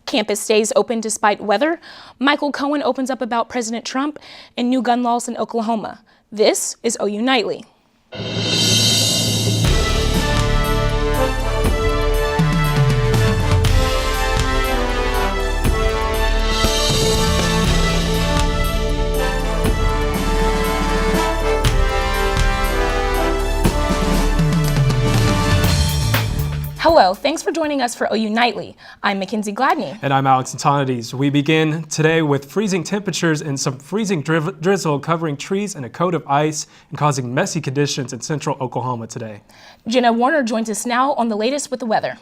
Campus stays open despite weather. Michael Cohen opens up about President Trump and new gun laws in Oklahoma. This is OU Nightly. Hello, thanks for joining us for OU Nightly. I'm Mckenzie Gladney. And I'm Antonides. We begin today with freezing temperatures and some freezing drizzle covering trees and a coat of ice and causing messy conditions in central Oklahoma today. Jenna Waner joins us now on the latest with the weather.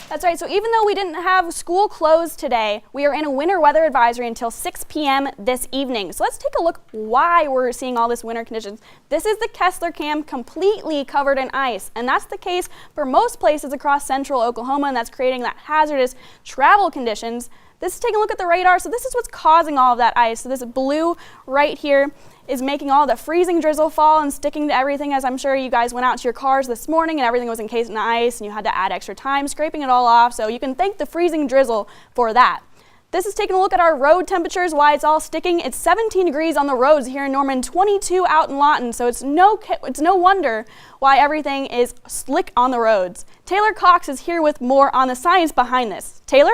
That's right, so even though we didn't have school closed today, we are in a winter weather advisory until 6 p.m. this evening. So let's take a look why we're seeing all this winter conditions. This is the Kessler Cam completely covered in ice, and that's the case for most places across central Oklahoma, and that's creating that hazardous travel conditions. This is taking a look at the radar, so this is what's causing all of that ice. So this blue right here is making all the freezing drizzle fall and sticking to everything, as I'm sure you guys went out to your cars this morning and everything was encased in ice and you had to add extra time scraping it all off, so you can thank the freezing drizzle for that. This is taking a look at our road temperatures, why it's all sticking. It's 17 degrees on the roads here in Norman, 22 out in Lawton, so it's no wonder why everything is slick on the roads. Taylor Cox is here with more on the science behind this. Taylor?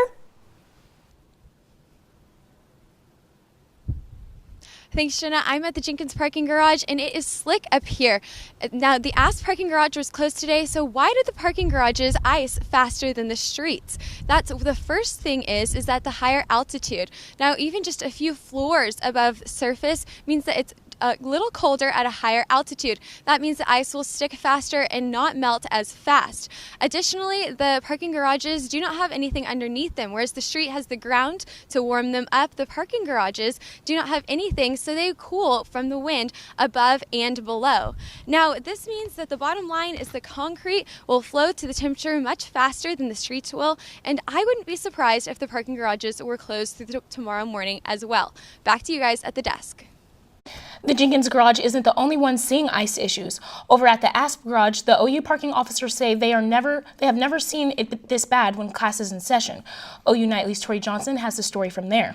Thanks, Jenna. I'm at the Jenkins parking garage, and it is slick up here. Now, the Asp parking garage was closed today, so why did the parking garages ice faster than the streets? That's the first thing is that the higher altitude. Now, even just a few floors above surface means that it's a little colder at a higher altitude. That means the ice will stick faster and not melt as fast. Additionally, the parking garages do not have anything underneath them, whereas the street has the ground to warm them up. The parking garages do not have anything, so they cool from the wind above and below. Now, this means that the bottom line is the concrete will flow to the temperature much faster than the streets will, and I wouldn't be surprised if the parking garages were closed through tomorrow morning as well. Back to you guys at the desk. The Jenkins garage isn't the only one seeing ice issues. Over at the Asp garage, the OU parking officers say they have never seen it this bad when class is in session. OU Nightly's Tori has the story from there.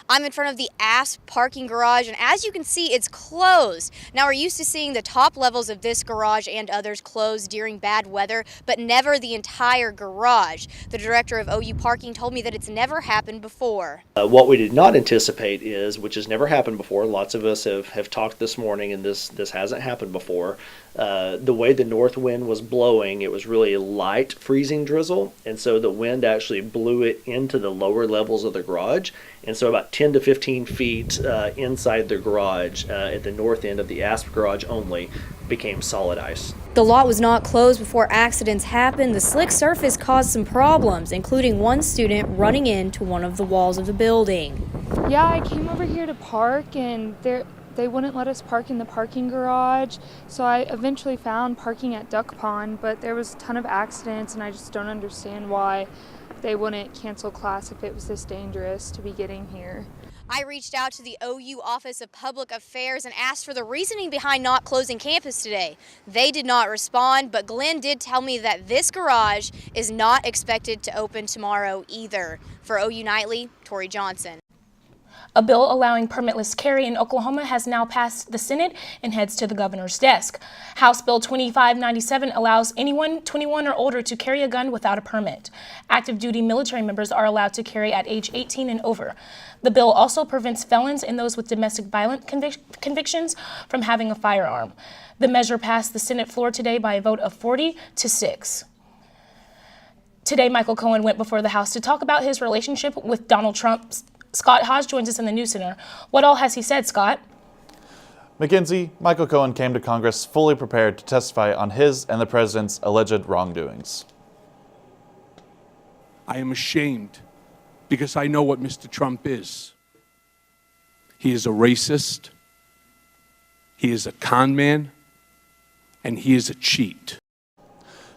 I'm in front of the Asp parking garage, and as you can see, it's closed. Now, we're used to seeing the top levels of this garage and others closed during bad weather, but never the entire garage. The director of OU Parking told me that it's never happened before. What we did not anticipate is, which has never happened before, lots of us have talked this morning, and this hasn't happened before, the way the north wind was blowing, it was really light freezing drizzle, and so the wind actually blew it into the lower levels of the garage, and so about 10 to 15 feet inside the garage at the north end of the Asp garage only became solid ice. The lot was not closed before accidents happened. The slick surface caused some problems, including one student running into one of the walls of the building. Yeah, I came over here to park, and they wouldn't let us park in the parking garage, so I eventually found parking at Duck Pond, but there was a ton of accidents, and I just don't understand why they wouldn't cancel class if it was this dangerous to be getting here. I reached out to the OU Office of Public Affairs and asked for the reasoning behind not closing campus today. They did not respond, but Glenn did tell me that this garage is not expected to open tomorrow either. For OU Nightly, Tori Johnson. A bill allowing permitless carry in Oklahoma has now passed the Senate and heads to the governor's desk. House Bill 2597 allows anyone 21 or older to carry a gun without a permit. Active duty military members are allowed to carry at age 18 and over. The bill also prevents felons and those with domestic violence convictions from having a firearm. The measure passed the Senate floor today by a vote of 40-6. Today, Michael Cohen went before the House to talk about his relationship with Donald Trump. Scott Haas joins us in the News Center. What all has he said, Scott? Mckenzie, Michael Cohen came to Congress fully prepared to testify on his and the president's alleged wrongdoings. I am ashamed because I know what Mr. Trump is. He is a racist, he is a con man, and he is a cheat.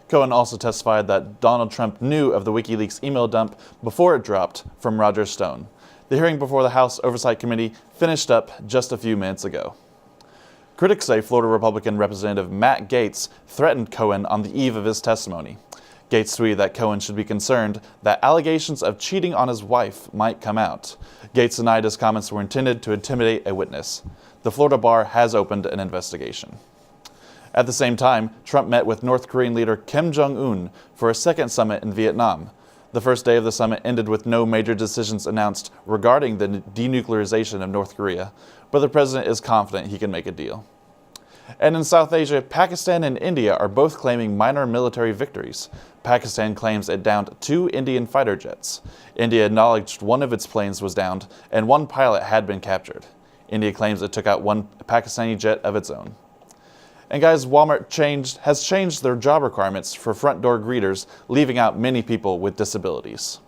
Cohen also testified that Donald Trump knew of the WikiLeaks email dump before it dropped from Roger Stone. The hearing before the House Oversight Committee finished up just a few minutes ago. Critics say Florida Republican Representative Matt Gaetz threatened Cohen on the eve of his testimony. Gates tweeted that Cohen should be concerned that allegations of cheating on his wife might come out. Gates denied his comments were intended to intimidate a witness. The Florida bar has opened an investigation. At the same time, Trump met with North Korean leader Kim Jong-un for a second summit in Vietnam. The first day of the summit ended with no major decisions announced regarding the denuclearization of North Korea, but the president is confident he can make a deal. And in South Asia, Pakistan and India are both claiming minor military victories. Pakistan claims it downed 2 Indian fighter jets. India acknowledged one of its planes was downed and 1 pilot had been captured. India claims it took out 1 Pakistani jet of its own. And guys, Walmart has changed their job requirements for front door greeters, leaving out many people with disabilities.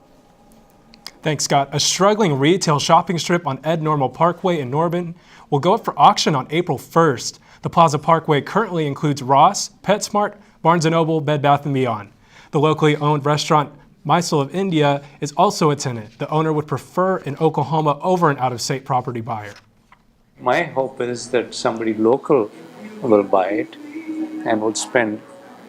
Thanks, Scott. A struggling retail shopping strip on Ed Normal Parkway in Norman will go up for auction on April 1st. The Plaza Parkway currently includes Ross, PetSmart, Barnes & Noble, Bed Bath & Beyond. The locally owned restaurant Mysore of India is also a tenant. The owner would prefer an Oklahoma over an out-of-state property buyer. My hope is that somebody local will buy it and would spend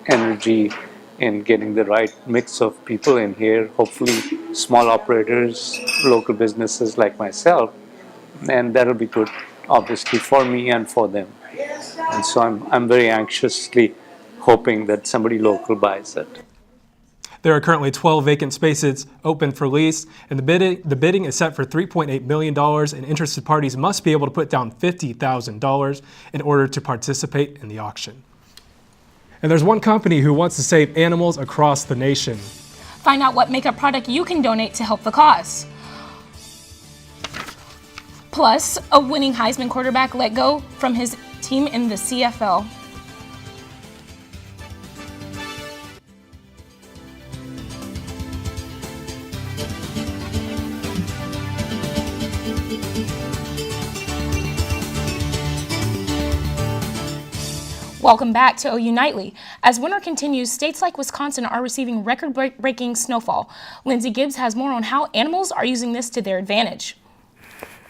energy in getting the right mix of people in here, hopefully small operators, local businesses like myself, and that'll be good, obviously, for me and for them. And so I'm very anxiously hoping that somebody local buys it. There are currently 12 vacant spaces open for lease, and the bidding is set for $3.8 million, and interested parties must be able to put down $50,000 in order to participate in the auction. And there's one company who wants to save animals across the nation. Find out what makeup product you can donate to help the cause. Plus, a winning Heisman quarterback let go from his team in the CFL. Welcome back to OU Nightly. As winter continues, states like Wisconsin are receiving record-breaking snowfall. Lindsey Gibbs has more on how animals are using this to their advantage.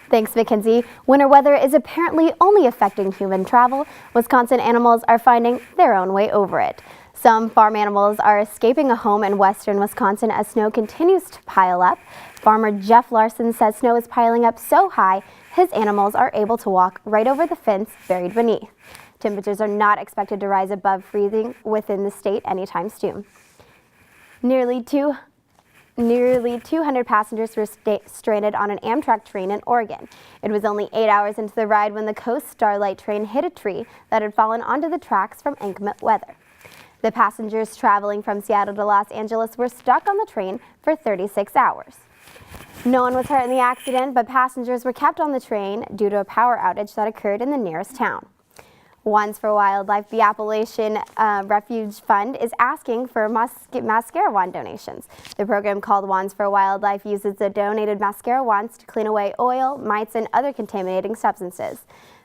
Thanks, Mckenzie. Winter weather is apparently only affecting human travel. Wisconsin animals are finding their own way over it. Some farm animals are escaping a home in western Wisconsin as snow continues to pile up. Farmer Jeff Larson says snow is piling up so high, his animals are able to walk right over the fence buried beneath. Temperatures are not expected to rise above freezing within the state anytime soon. Nearly 200 passengers were stranded on an Amtrak train in Oregon. It was only 8 hours into the ride when the Coast Starlight train hit a tree that had fallen onto the tracks from inclement weather. The passengers traveling from Seattle to Los Angeles were stuck on the train for 36 hours. No one was hurt in the accident, but passengers were kept on the train due to a power outage that occurred in the nearest town. Wands for Wildlife, the Appalachian Refuge Fund, is asking for mascara wand donations. The program, called Wands for Wildlife, uses the donated mascara wands to clean away oil, mites, and other contaminating substances.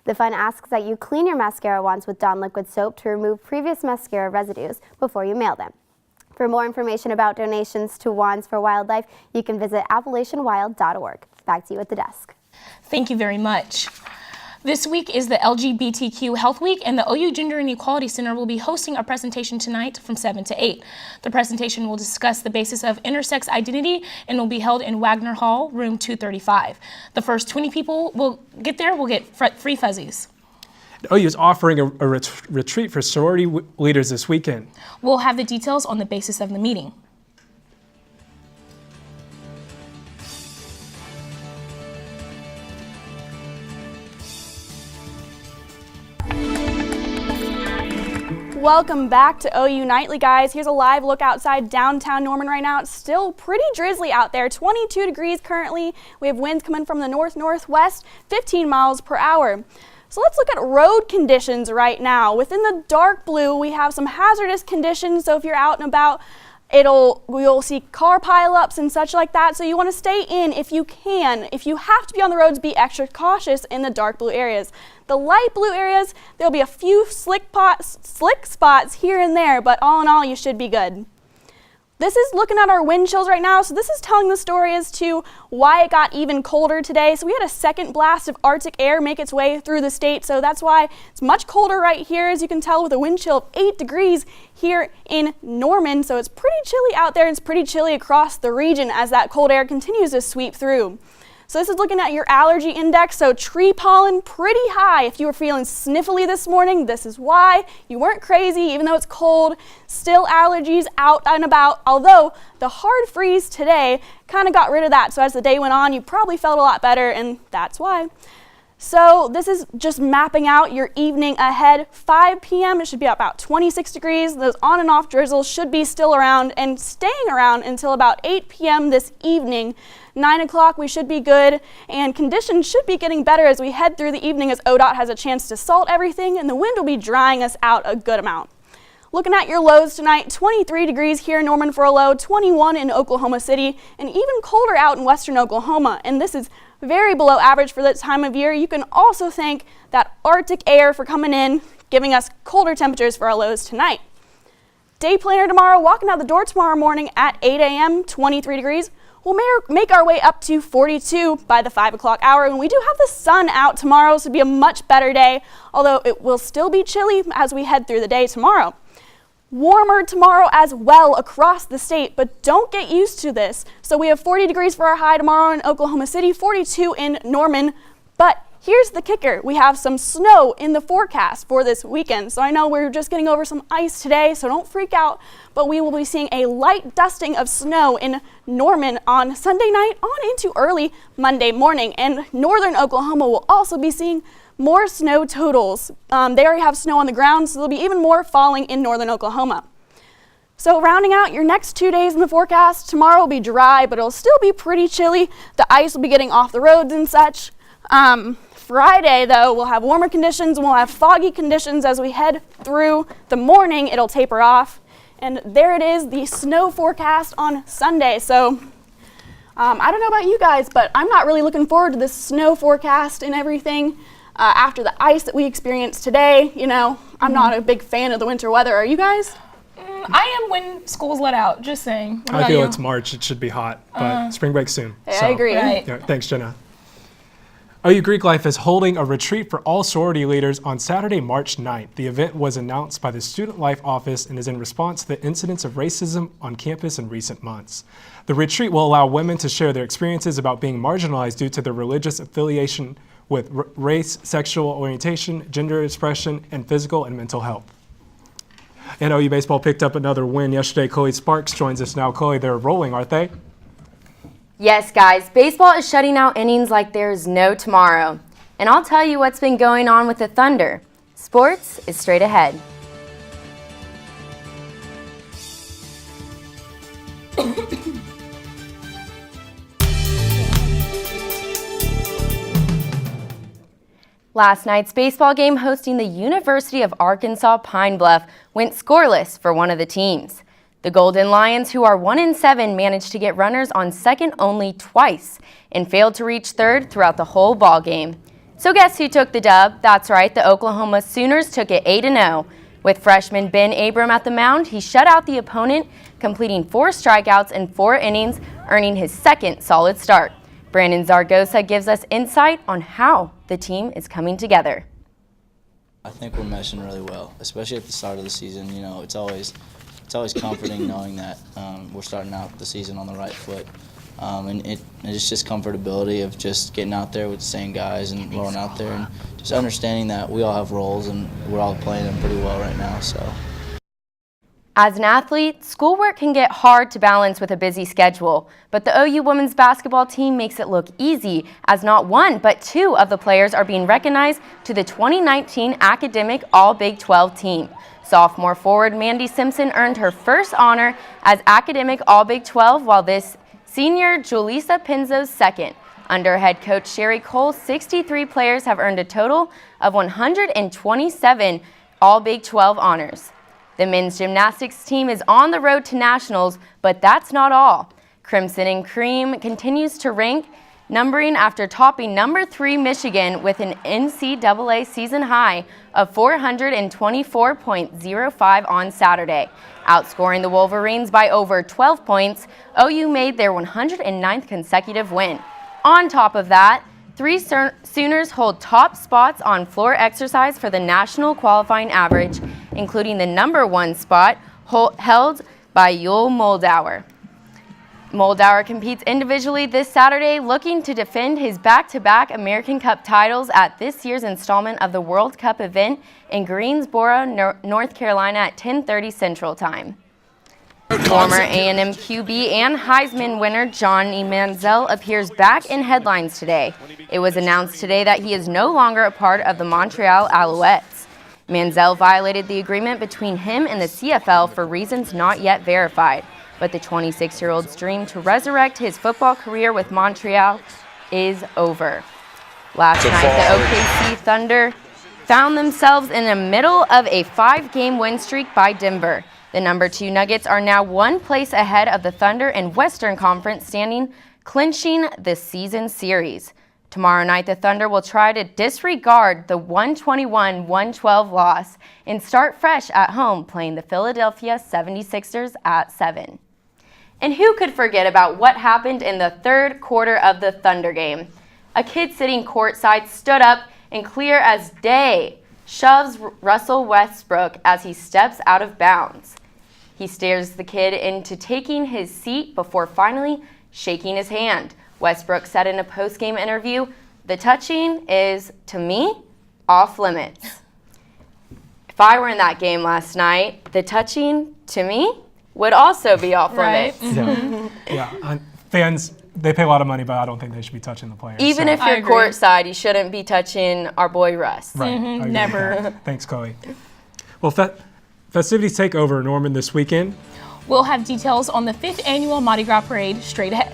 The fund asks that you clean your mascara wands with Dawn liquid soap to remove previous mascara residues before you mail them. For more information about donations to Wands for Wildlife, you can visit AppalachianWild.org. Back to you at the desk. Thank you very much. This week is the LGBTQ Health Week, and the OU Gender and Equality Center will be hosting a presentation tonight from 7 to 8. The presentation will discuss the basis of intersex identity and will be held in Wagner Hall, room 235. The first 20 people will get free fuzzies. OU is offering a retreat for sorority leaders this weekend. We'll have the details on the basis of the meeting. Welcome back to OU Nightly, guys. Here's a live look outside downtown Norman right now. It's still pretty drizzly out there. 22 degrees currently. We have winds coming from the north-northwest, 15 miles per hour. So let's look at road conditions right now. Within the dark blue, we have some hazardous conditions. So if you're out and about, we'll see car pileups and such like that. So you want to stay in if you can. If you have to be on the roads, be extra cautious in the dark blue areas. The light blue areas, there'll be a few slick spots here and there, but all in all, you should be good. This is looking at our wind chills right now, so this is telling the story as to why it got even colder today. So we had a second blast of Arctic air make its way through the state, so that's why it's much colder right here, as you can tell, with a wind chill of 8 degrees here in Norman. So it's pretty chilly out there, and it's pretty chilly across the region as that cold air continues to sweep through. So this is looking at your allergy index, so tree pollen pretty high. If you were feeling sniffly this morning, this is why. You weren't crazy, even though it's cold. Still allergies out and about, although the hard freeze today kind of got rid of that. So as the day went on, you probably felt a lot better, and that's why. So this is just mapping out your evening ahead. 5 p.m. it should be about 26 degrees. Those on and off drizzles should be still around and staying around until about 8 p.m. this evening. 9 o'clock we should be good, and conditions should be getting better as we head through the evening, as ODOT has a chance to salt everything and the wind will be drying us out a good amount. Looking at your lows tonight, 23 degrees here in Norman for a low, 21 in Oklahoma City, and even colder out in western Oklahoma. And this is very below average for this time of year. You can also thank that Arctic air for coming in, giving us colder temperatures for our lows tonight. Day planner tomorrow, walking out the door tomorrow morning at 8 a.m., 23 degrees. We'll make our way up to 42 by the 5 o'clock hour, and we do have the sun out tomorrow, so it'll be a much better day, although it will still be chilly as we head through the day tomorrow. Warmer tomorrow as well across the state, but don't get used to this. So we have 40 degrees for our high tomorrow in Oklahoma City, 42 in Norman, but here's the kicker. We have some snow in the forecast for this weekend. So I know we're just getting over some ice today, so don't freak out, but we will be seeing a light dusting of snow in Norman on Sunday night on into early Monday morning, and northern Oklahoma will also be seeing more snow totals. They already have snow on the ground, so there'll be even more falling in northern Oklahoma. So rounding out your next 2 days in the forecast, tomorrow will be dry, but it'll still be pretty chilly. The ice will be getting off the roads and such. Friday, though, we'll have warmer conditions and we'll have foggy conditions as we head through the morning. It'll taper off. And there it is, the snow forecast on Sunday. So I don't know about you guys, but I'm not really looking forward to this snow forecast and everything. After the ice that we experienced today, you know, I'm not a big fan of the winter weather. Are you guys? I am when school's let out, just saying. What I about feel you? it's March. It should be hot, but spring break soon. Yeah, I agree. Right. Yeah, thanks, Jenna. OU Greek Life is holding a retreat for all sorority leaders on Saturday, March 9th. The event was announced by the Student Life Office and is in response to the incidents of racism on campus in recent months. The retreat will allow women to share their experiences about being marginalized due to their religious affiliation with race, sexual orientation, gender expression, and physical and mental health. And OU baseball picked up another win yesterday. Chloe Sparks joins us now. Chloe, they're rolling, aren't they? Yes, guys, baseball is shutting out innings like there's no tomorrow. And I'll tell you what's been going on with the Thunder. Sports is straight ahead. Last night's baseball game hosting the University of Arkansas Pine Bluff went scoreless for one of the teams. The Golden Lions, who are 1-7, managed to get runners on second only twice and failed to reach third throughout the whole ball game. So guess who took the dub? That's right, the Oklahoma Sooners took it 8-0. With freshman Ben Abram at the mound, he shut out the opponent, completing 4 strikeouts in 4 innings, earning his second solid start. Brandon Zargosa gives us insight on how the team is coming together. I think we're meshing really well, especially at the start of the season. You know, it's always comforting knowing that we're starting out the season on the right foot. And it's just comfortability of just getting out there with the same guys and rolling out there and just understanding that we all have roles and we're all playing them pretty well right now. So. As an athlete, schoolwork can get hard to balance with a busy schedule, but the OU women's basketball team makes it look easy as not one but 2 of the players are being recognized to the 2019 Academic All-Big 12 team. Sophomore forward Mandy Simpson earned her first honor as Academic All-Big 12, while this senior Julissa Pinzo's second. Under head coach Sherry Cole, 63 players have earned a total of 127 All-Big 12 honors. The men's gymnastics team is on the road to nationals, but that's not all. Crimson and Cream continues to rank numbering after topping number 3 Michigan with an NCAA season high of 424.05 on Saturday. Outscoring the Wolverines by over 12 points, OU made their 109th consecutive win. On top of that, 3 Sooners hold top spots on floor exercise for the national qualifying average, including the number 1 spot held by Yul Moldauer. Moldauer competes individually this Saturday, looking to defend his back-to-back American Cup titles at this year's installment of the World Cup event in Greensboro, North Carolina at 10:30 Central Time. Former A&M QB and Heisman winner Johnny Manziel appears back in headlines today. It was announced today that he is no longer a part of the Montreal Alouettes. Manziel violated the agreement between him and the CFL for reasons not yet verified, but the 26-year-old's dream to resurrect his football career with Montreal is over. Last night, the OKC Thunder found themselves in the middle of a 5-game win streak by Denver. The number 2 Nuggets are now 1 place ahead of the Thunder in Western Conference standing, clinching the season series. Tomorrow night, the Thunder will try to disregard the 121-112 loss and start fresh at home playing the Philadelphia 76ers at 7. And who could forget about what happened in the third quarter of the Thunder game? A kid sitting courtside stood up and clear as day shoves Russell Westbrook as he steps out of bounds. He stares the kid into taking his seat before finally shaking his hand. Westbrook said in a post-game interview, "The touching is, to me, off limits." If I were in that game last night, the touching, to me, would also be off limits. Yeah. Fans, they pay a lot of money, but I don't think they should be touching the players. Even if you're courtside, you shouldn't be touching our boy Russ. Right. Never. Thanks, Chloe. Well, festivities take over Norman this weekend. We'll have details on the 5th annual Mardi Gras parade straight ahead.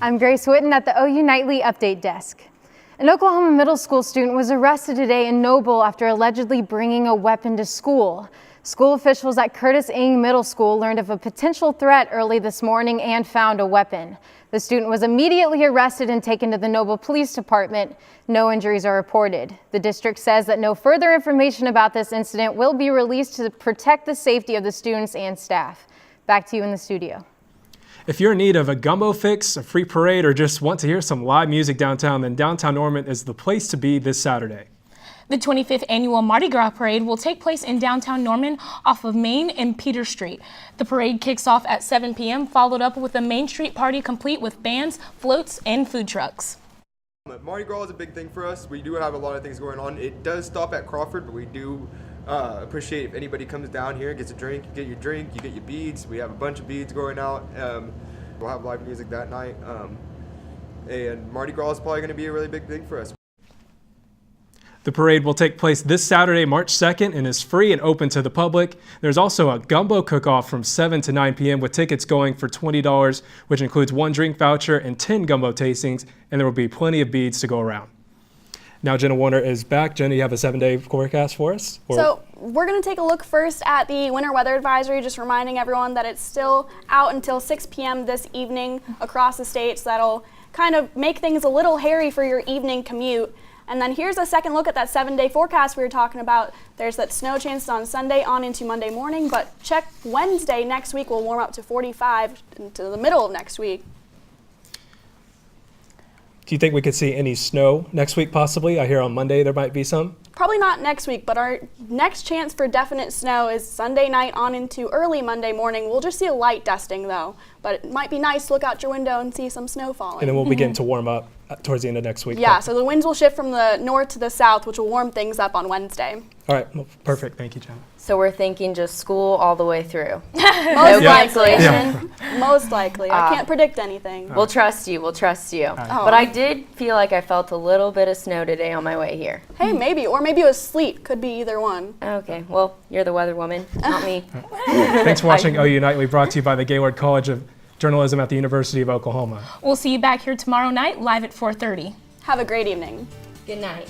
I'm Grace Whitten at the OU Nightly Update Desk. An Oklahoma middle school student was arrested today in Noble after allegedly bringing a weapon to school. School officials at Curtis Ing Middle School learned of a potential threat early this morning and found a weapon. The student was immediately arrested and taken to the Noble Police Department. No injuries are reported. The district says that no further information about this incident will be released to protect the safety of the students and staff. Back to you in the studio. If you're in need of a gumbo fix, a free parade, or just want to hear some live music downtown, then downtown Norman is the place to be this Saturday. The 25th annual Mardi Gras parade will take place in downtown Norman off of Main and Peter Street. The parade kicks off at 7 p.m., followed up with a Main Street party complete with bands, floats, and food trucks. Mardi Gras is a big thing for us. We do have a lot of things going on. It does stop at Crawford, but we do appreciate if anybody comes down here, gets a drink, you get your drink, you get your beads. We have a bunch of beads going out. We'll have live music that night. And Mardi Gras is probably going to be a really big thing for us. The parade will take place this Saturday, March 2nd, and is free and open to the public. There's also a gumbo cook-off from 7 to 9 p.m. with tickets going for $20, which includes 1 drink voucher and 10 gumbo tastings, and there will be plenty of beads to go around. Now Jenna Waner is back. Jenna, you have a 7-day forecast for us? So we're going to take a look first at the winter weather advisory, just reminding everyone that it's still out until 6 p.m. this evening across the state, so that'll kind of make things a little hairy for your evening commute. And then here's a second look at that 7-day forecast we were talking about. There's that snow chances on Sunday on into Monday morning, but check Wednesday next week will warm up to 45 into the middle of next week. Do you think we could see any snow next week possibly? I hear on Monday there might be some. Probably not next week, but our next chance for definite snow is Sunday night on into early Monday morning. We'll just see a light dusting though, but it might be nice to look out your window and see some snow falling. And then we'll begin to warm up towards the end of next week. Yeah, so the winds will shift from the north to the south, which will warm things up on Wednesday. All right, well, perfect. Thank you, Jenna. So we're thinking just school all the way through. Most likely. Yeah. Most likely. I can't predict anything. We'll trust you. We'll trust you. Right. But I did feel like I felt a little bit of snow today on my way here. Hey, maybe. Or maybe maybe it was sleet. Could be either one. Okay, well, you're the weather woman, not me. Thanks for watching OU Nightly, brought to you by the Gaylord College of Journalism at the University of Oklahoma. We'll see you back here tomorrow night, live at 4:30. Have a great evening. Good night.